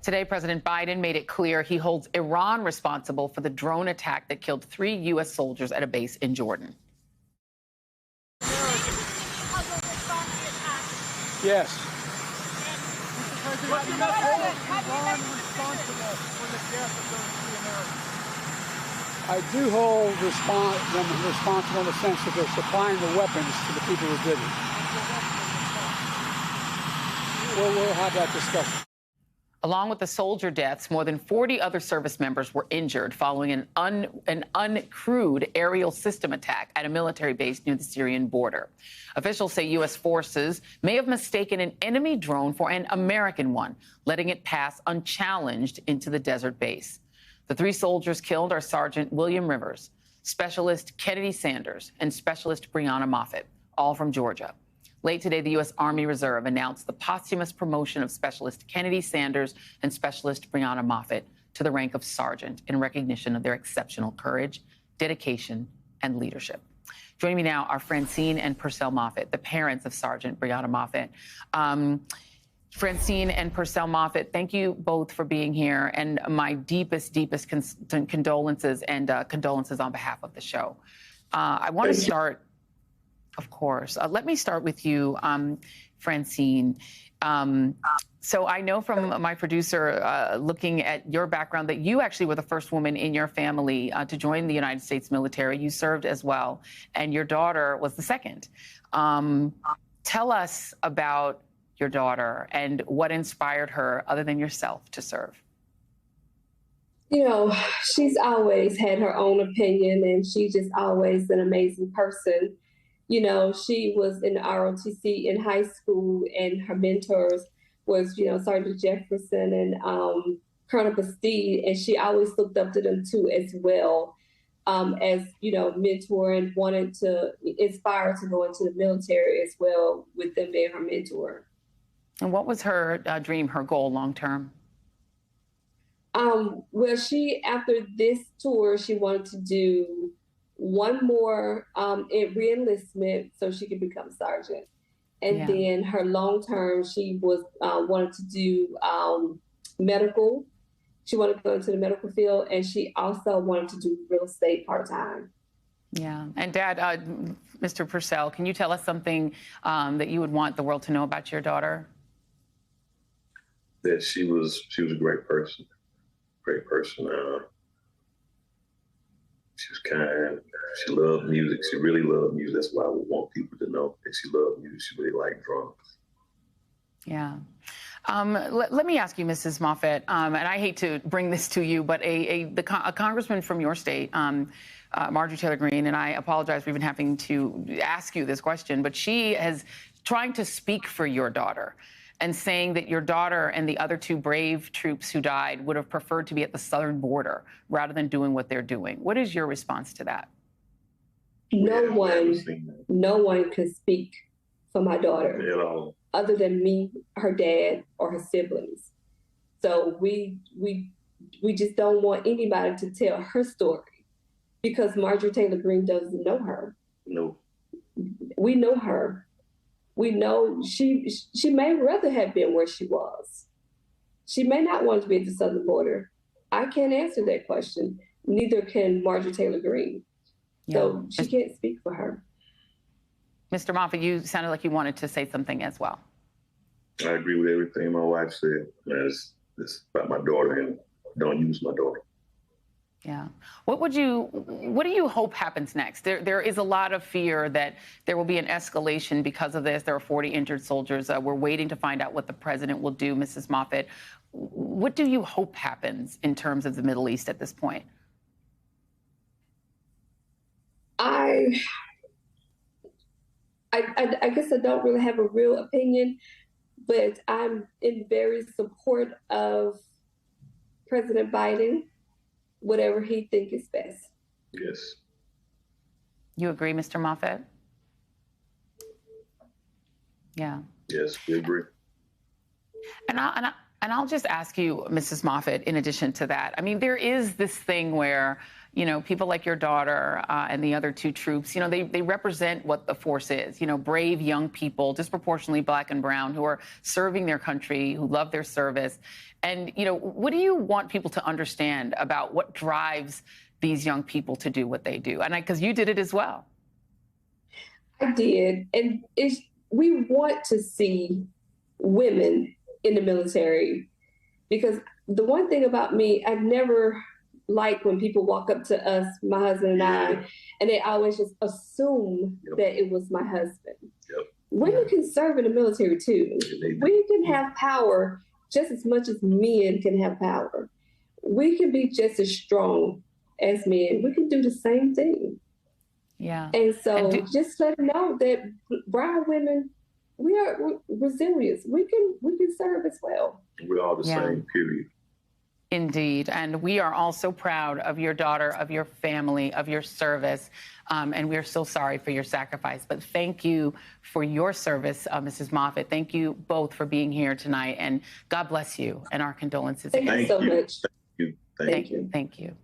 Today, President Biden made it clear he holds Iran responsible for the drone attack that killed 3 U.S. soldiers at a base in Jordan. Yes. What's your message? Iran responsible for the death of those 3 Americans? I do hold them responsible in the sense that they're supplying the weapons to the people who did it. We'll have that discussion. Along with the soldier deaths, more than 40 other service members were injured following an uncrewed aerial system attack at a military base near the Syrian border. Officials say U.S. forces may have mistaken an enemy drone for an American one, letting it pass unchallenged into the desert base. The 3 soldiers killed are Sergeant William Rivers, Specialist Kennedy Sanders, and Specialist Breonna Moffett, all from Georgia. Late today, the U.S. Army Reserve announced the posthumous promotion of Specialist Kennedy Sanders and Specialist Breonna Moffett to the rank of sergeant in recognition of their exceptional courage, dedication, and leadership. Joining me now are Francine and Purcell Moffett, the parents of Sergeant Breonna Moffett. Francine and Purcell Moffett, thank you both for being here, and my deepest condolences and condolences on behalf of the show. I want to start. Of course. Let me start with you, Francine. So I know from my producer looking at your background that you actually were the first woman in your family to join the United States military. You served as well, and your daughter was the second. Tell us about your daughter and what inspired her, other than yourself, to serve. You know, she's always had her own opinion, and she's just always an amazing person. You know, she was in the ROTC in high school, and her mentors was, you know, Sergeant Jefferson and Colonel Bastide, and she always looked up to them too as well, as, you know, mentor, and wanted to inspire to go into the military as well, with them being her mentor. And what was her dream, her goal long term? Well, after this tour, she wanted to do one more re-enlistment so she could become sergeant. And then her long term, she was wanted to do medical. She wanted to go into the medical field, and she also wanted to do real estate part-time. Yeah. And Dad, Mr. Purcell, can you tell us something that you would want the world to know about your daughter? That she was a great person. She was kind. She loved music. She really loved music. That's why I would want people to know that she loved music. She really liked drums. Yeah. Let me ask you, Mrs. Moffett, and I hate to bring this to you, but a congressman from your state, Marjorie Taylor Greene, and I apologize for even having to ask you this question, but she is trying to speak for your daughter and saying that your daughter and the other 2 brave troops who died would have preferred to be at the southern border rather than doing what they're doing. What is your response to that? No one could speak for my daughter at all, other than me, her dad, or her siblings. So we just don't want anybody to tell her story, because Marjorie Taylor Greene doesn't know her. No. We know her. We know she may rather have been where she was. She may not want to be at the southern border. I can't answer that question. Neither can Marjorie Taylor Greene. Yeah. So she can't speak for her. Mr. Moffett, you sounded like you wanted to say something as well. I agree with everything my wife said. It's about my daughter, and don't use my daughter. Yeah. What do you hope happens next? There is a lot of fear that there will be an escalation because of this. There are 40 injured soldiers. We're waiting to find out what the president will do, Mrs. Moffett. What do you hope happens in terms of the Middle East at this point? I guess I don't really have a real opinion, but I'm in very support of President Biden. Whatever he thinks is best. Yes. You agree, Mr. Moffett? Yeah. Yes, we agree. And I'll just ask you, Mrs. Moffett, in addition to that, I mean, there is this thing where, you know, people like your daughter and the other two troops, you know, they represent what the force is, you know, brave young people, disproportionately Black and brown, who are serving their country, who love their service. And, you know, what do you want people to understand about what drives these young people to do what they do? And because you did it as well. I did. And we want to see women in the military, because the one thing about me, I've never liked when people walk up to us, my husband and I, and they always just assume that it was my husband. Women can serve in the military too. We can have power just as much as men can have power. We can be just as strong as men. We can do the same thing. Yeah. And so just let them know that brown women, we are resilient. We can serve as well. We're all the same, period. Indeed. And we are all so proud of your daughter, of your family, of your service. And we're so sorry for your sacrifice. But thank you for your service, Mrs. Moffitt. Thank you both for being here tonight. And God bless you, and our condolences. Thank you so much. Thank you. Thank you.